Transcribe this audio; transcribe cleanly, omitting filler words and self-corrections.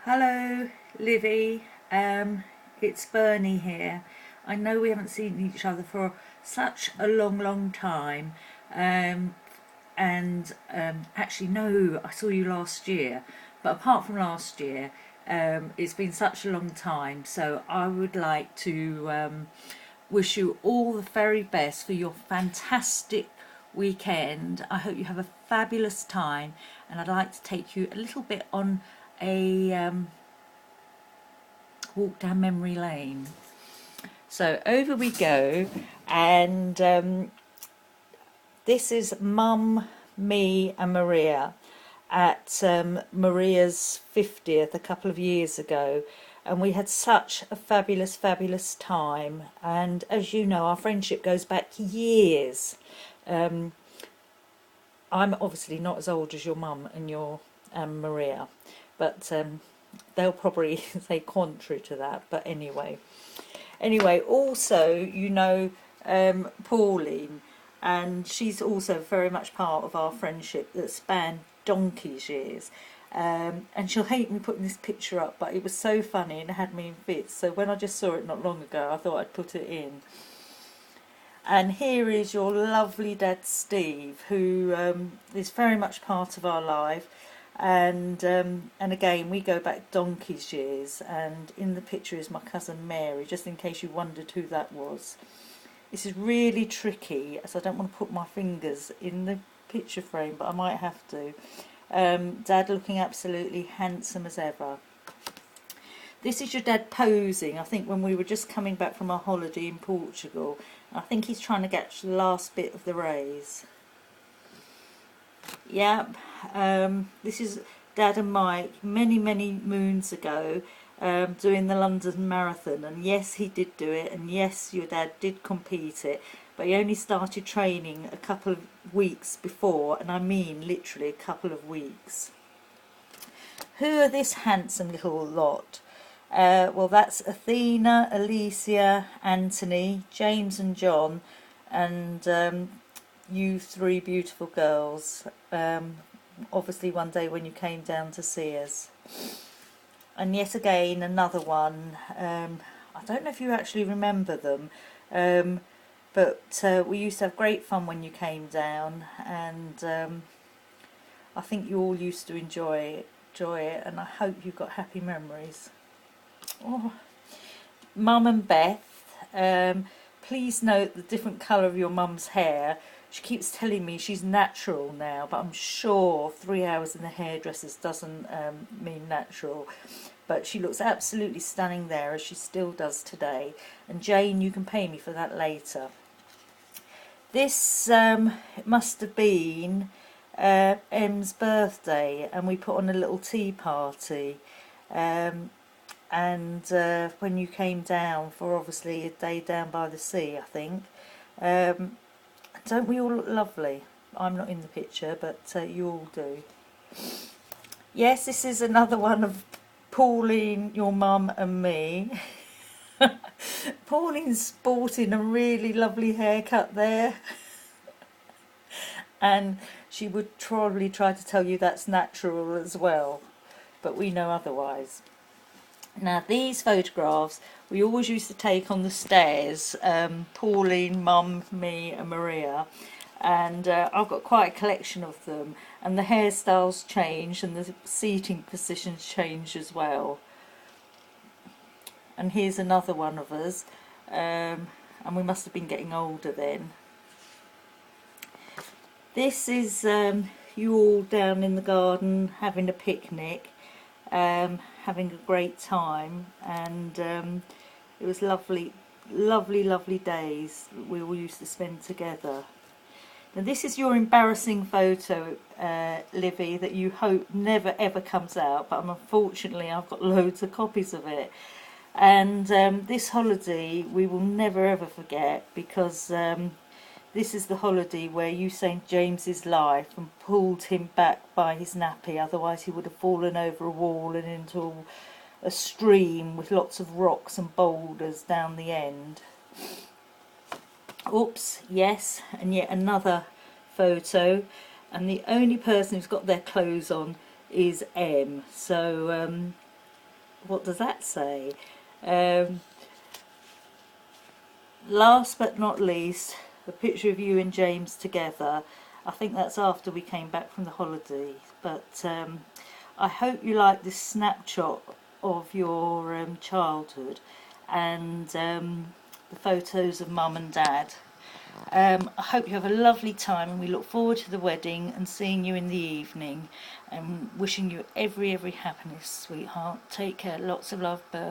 Hello, Livvy. It's Bernie here. I know we haven't seen each other for such a long time. Actually, no, I saw you last year. But apart from last year, it's been such a long time. So I would like to wish you all the very best for your fantastic weekend. I hope you have a fabulous time, and I'd like to take you a little bit on a walk down memory lane. So over we go, and this is Mum, me and Maria at Maria's 50th a couple of years ago, and we had such a fabulous time. And as you know, our friendship goes back years. I'm obviously not as old as your mum and your Maria, but they'll probably say contrary to that. But anyway, also, you know, Pauline, and she's also very much part of our friendship that spanned donkey's years. And she'll hate me putting this picture up, but it was so funny and it had me in fits. So when I just saw it not long ago, I thought I'd put it in. And here is your lovely dad Steve, who is very much part of our life. And again, we go back donkey's years, and in the picture is my cousin Mary, just in case you wondered who that was. This is really tricky, as I don't want to put my fingers in the picture frame, but I might have to. Dad looking absolutely handsome as ever. This is your dad posing, I think, when we were just coming back from our holiday in Portugal. I think he's trying to get the last bit of the rays. Yep, this is Dad and Mike many moons ago, doing the London Marathon, and yes, he did do it, and yes, your dad did compete it, but he only started training a couple of weeks before, and I mean literally a couple of weeks. Who are this handsome little lot? Well, that's Athena, Alicia, Anthony, James and John, and you three beautiful girls. Obviously one day when you came down to see us. And yet again another one. I don't know if you actually remember them, but we used to have great fun when you came down, and I think you all used to enjoy it, and I hope you've got happy memories. Oh. Mum and Beth, please note the different colour of your mum's hair. She keeps telling me she's natural now, but I'm sure 3 hours in the hairdressers doesn't mean natural. But she looks absolutely stunning there, as she still does today. And Jane, you can pay me for that later. This must have been Em's birthday, and we put on a little tea party. And when you came down for obviously a day down by the sea, I think. Don't we all look lovely? I'm not in the picture, but you all do. Yes, this is another one of Pauline, your mum and me. Pauline's sporting a really lovely haircut there. And she would probably try to tell you that's natural as well, but we know otherwise. Now these photographs we always used to take on the stairs, Pauline, Mum, me and Maria, and I've got quite a collection of them, and the hairstyles change and the seating positions change as well. And here's another one of us, and we must have been getting older then. This is you all down in the garden having a picnic. Having a great time, and it was lovely days we all used to spend together. Now this is your embarrassing photo, Livvy, that you hope never ever comes out, but unfortunately I've got loads of copies of it. And this holiday we will never ever forget, because this is the holiday where you saved James's life and pulled him back by his nappy, otherwise he would have fallen over a wall and into a stream with lots of rocks and boulders down the end. Oops, yes, and yet another photo, and the only person who's got their clothes on is Em. So what does that say? Um, Last but not least, a picture of you and James together. I think that's after we came back from the holidays. But I hope you like this snapshot of your childhood and the photos of Mum and Dad. I hope you have a lovely time, and we look forward to the wedding and seeing you in the evening, and wishing you every happiness, sweetheart. Take care. Lots of love, Bert.